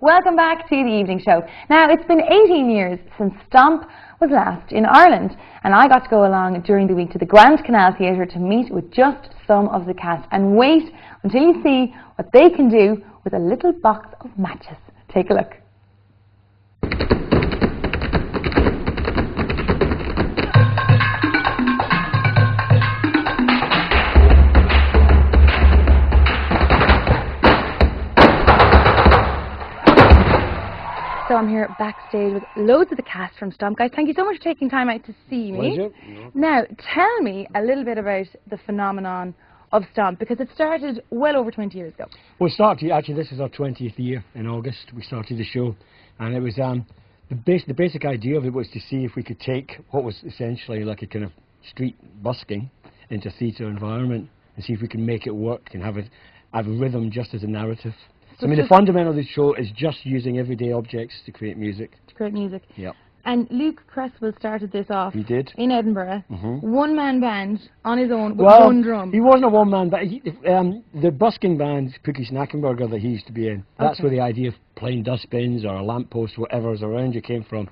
Welcome back to the evening show. Now, it's been 18 years since Stomp was last in Ireland, and I got to go along during the week to the Grand Canal Theatre to meet with just some of the cast and wait until you see what they can do with a little box of matches. Take a look. So I'm here backstage with loads of the cast from Stomp. Guys, thank you so much for taking time out to see me. Pleasure. Now, tell me a little bit about the phenomenon of Stomp, because it started well over 20 years ago. Well, actually, this is our 20th year in August. We started the show, and it was the basic idea of it was to see if we could take what was essentially like a kind of street busking into a theatre environment and see if we can make it work and have a rhythm just as a narrative. I mean, the fundamental of the show is just using everyday objects to create music. To create music. Yep. And Luke Cresswell started this off. He did. In Edinburgh. One-man band on his own with well, one drum. He wasn't a one-man band. The busking band, Pookie Snackenberger, that he used to be in, that's where the idea of playing dustbins or a lamppost, whatever was around you, came from.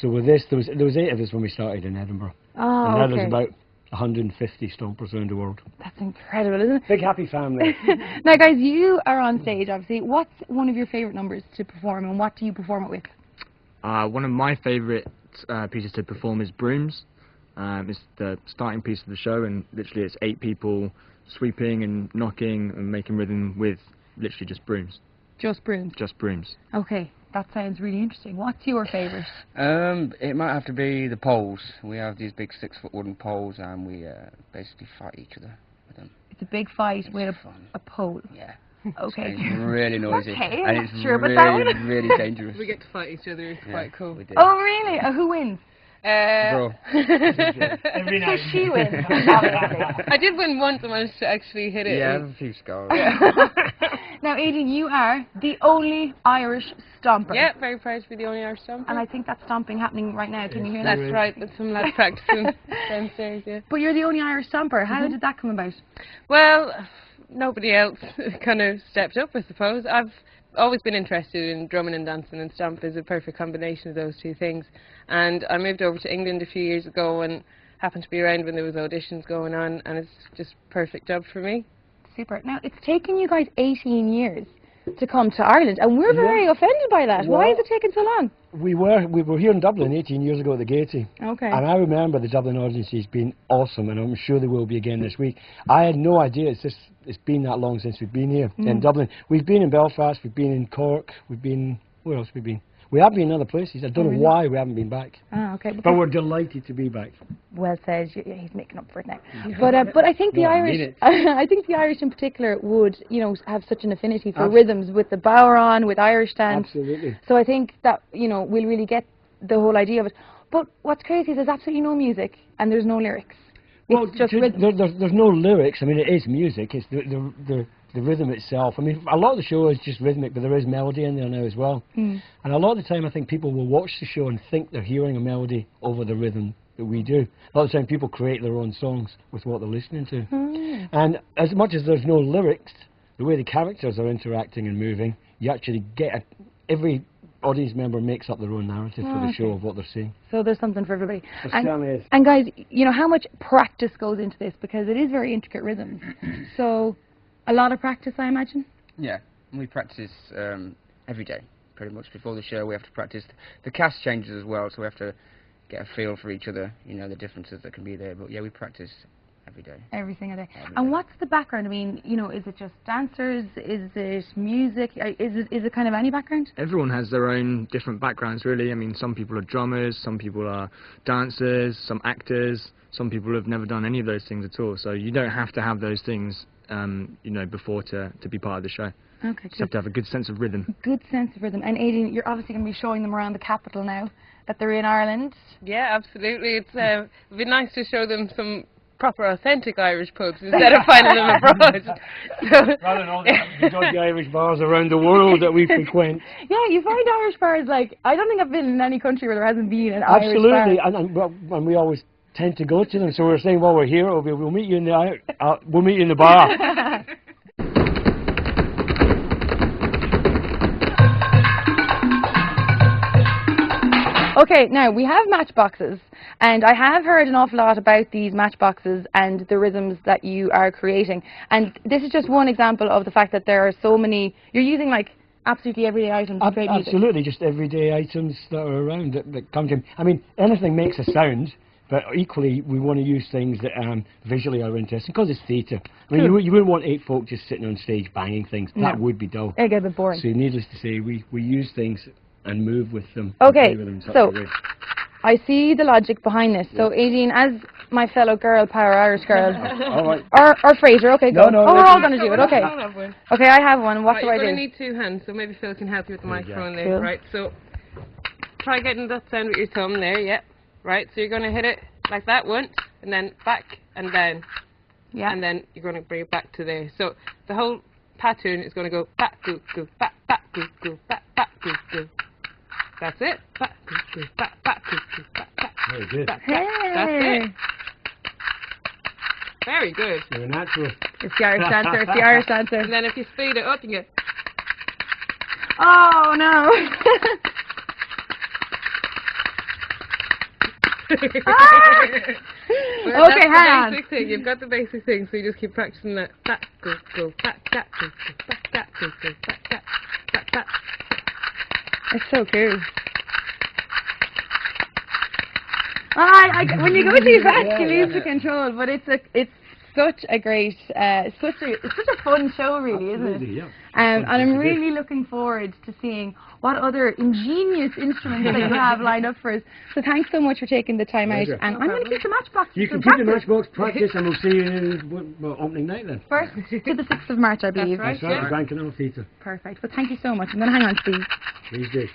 So with this, there was 8 of us when we started in Edinburgh. Oh, and now there's about 150 stompers around the world. That's incredible, isn't it? Big happy family. Now guys, you are on stage obviously. What's one of your favourite numbers to perform, and what do you perform it with? One of my favourite pieces to perform is Brooms. It's the starting piece of the show, and literally it's 8 people sweeping and knocking and making rhythm with literally just brooms. Just brooms? Just brooms. Okay, that sounds really interesting. What's your favourite? It might have to be the poles. We have these big 6-foot wooden poles, and we basically fight each other with them. It's a big fight with a pole. Yeah. Okay. It's really noisy. Okay, and it's really dangerous. We get to fight each other. It's quite cool. Oh really? Who wins? Bro. Every night. So she wins. I did win once. I managed to actually hit it. Yeah, I have a few scars. Now, Aidan, you are the only Irish stomper. Yeah, very proud to be the only Irish stomper. And I think that's stomping happening right now. Can you hear that? That's right. With some lads practicing downstairs. Yeah. But you're the only Irish stomper. How did that come about? Well, nobody else kind of stepped up, I suppose. I've always been interested in drumming and dancing, and Stomp is a perfect combination of those two things. And I moved over to England a few years ago and happened to be around when there was auditions going on, and it's just a perfect job for me. Super. Now, it's taken you guys 18 years to come to Ireland, and we're very offended by that. Why is it taking so long? We were here in Dublin 18 years ago at the Gaiety. Okay. And I remember the Dublin audiences being awesome, and I'm sure they will be again this week. I had no idea it's been that long since we've been here in Dublin. We've been in Belfast, we've been in Cork, where else have we been? We have been in other places. I don't know why we haven't been back. Ah, okay. But we're delighted to be back. Well said. He's making up for it now. But I think the Irish, I think the Irish in particular would, have such an affinity for rhythms with the Bowron, with Irish dance. Absolutely. So I think that we'll really get the whole idea of it. But what's crazy is there's absolutely no music and there's no lyrics. Well, it's just rhythm. There's no lyrics. I mean, it is music. It's the rhythm itself. I mean, a lot of the show is just rhythmic, but there is melody in there now as well. And a lot of the time, I think people will watch the show and think they're hearing a melody over the rhythm that we do. A lot of the time, people create their own songs with what they're listening to. And as much as there's no lyrics, the way the characters are interacting and moving, you actually get every audience member makes up their own narrative for the show of what they're seeing. So there's something for everybody. Is. And guys, how much practice goes into this? Because it is very intricate rhythms. So a lot of practice, I imagine? Yeah, we practice every day, pretty much. Before the show, we have to practice. The cast changes as well, so we have to get a feel for each other, the differences that can be there. But yeah, we practice every day. Every single day. And what's the background? I mean, is it just dancers? Is it music? Is it kind of any background? Everyone has their own different backgrounds, really. I mean, some people are drummers, some people are dancers, some actors, some people have never done any of those things at all. So you don't have to have those things, before to be part of the show. Okay. Just have to have a good sense of rhythm. Good sense of rhythm. And Aidan, you're obviously going to be showing them around the capital now that they're in Ireland. Yeah, absolutely. It'd be nice to show them some proper authentic Irish pubs instead of finding them abroad. Rather than all the dodgy Irish bars around the world that we frequent. Yeah, you find Irish bars I don't think I've been in any country where there hasn't been an Irish bar. Absolutely, and we always tend to go to them. So we're saying while we're here, we'll meet you in the bar. Okay, now we have matchboxes, and I have heard an awful lot about these matchboxes and the rhythms that you are creating. And this is just one example of the fact that there are so many. You're using like absolutely everyday items to create music. Absolutely, just everyday items that are around that come to. I mean, anything makes a sound. But equally, we want to use things that visually are interesting, because it's theatre. I mean, you wouldn't want 8 folk just sitting on stage banging things. No. That would be dull. It'd get a bit boring. So needless to say, we use things and move with them. Okay, and play with them in such so a way. I see the logic behind this. So, Aideen, as my fellow girl power Irish girl, All right. or Fraser, okay, go. No, oh, we're all going to do it, okay. I'll have one. Okay, I have one. What Right, do I you're do? going to need 2 hands, so maybe Phil can help you with the microphone there. Cool. Right, so try getting that sound with your thumb there, yeah. Right, so you're going to hit it like that once, and then back and down. Yeah. And then you're going to bring it back to there. So the whole pattern is going to go back, go, go, back, go, go, back, go, go. That's it. Back, go, go, back, go, go, back. Very good. That's it. Very good. You're a natural. It's the Irish dancer, it's the Irish dancer. And then if you speed it up, you get. Oh, no. Well, Okay, hang that's on. the basic thing. You've got the basic thing, so you just keep practicing that. Back, go, go, back, go, go, back, go, go, back. It's so cool. When you go too fast, you lose the control. But it's such a great, it's such a fun show, really, isn't it? Absolutely, yeah. And I'm really looking forward to seeing what other ingenious instruments that you have lined up for us. So thanks so much for taking the time out. Pleasure. And I'm going to keep the matchbox. You can for keep the practice. matchbox practice, and we'll see you in opening night then. 1st to the 6th of March, I believe. right. That's right, Yeah. the Grand Canal Theatre. Perfect. Well, thank you so much. I'm going to hang on, Steve. Please do.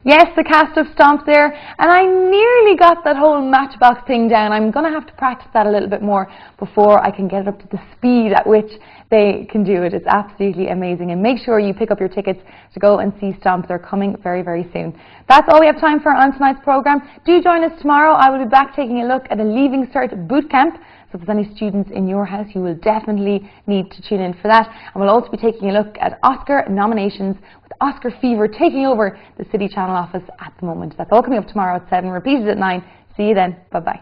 Yes, the cast of Stomp there, and I nearly got that whole matchbox thing down. I'm going to have to practice that a little bit more before I can get it up to the speed at which they can do it. It's absolutely amazing, and make sure you pick up your tickets to go and see Stomp. They're coming very, very soon. That's all we have time for on tonight's programme. Do join us tomorrow. I will be back taking a look at a Leaving Cert boot camp. So if there's any students in your house, you will definitely need to tune in for that. And we'll also be taking a look at Oscar nominations with Oscar Fever taking over the City Channel office at the moment. That's all coming up tomorrow at 7, repeated at 9. See you then. Bye-bye.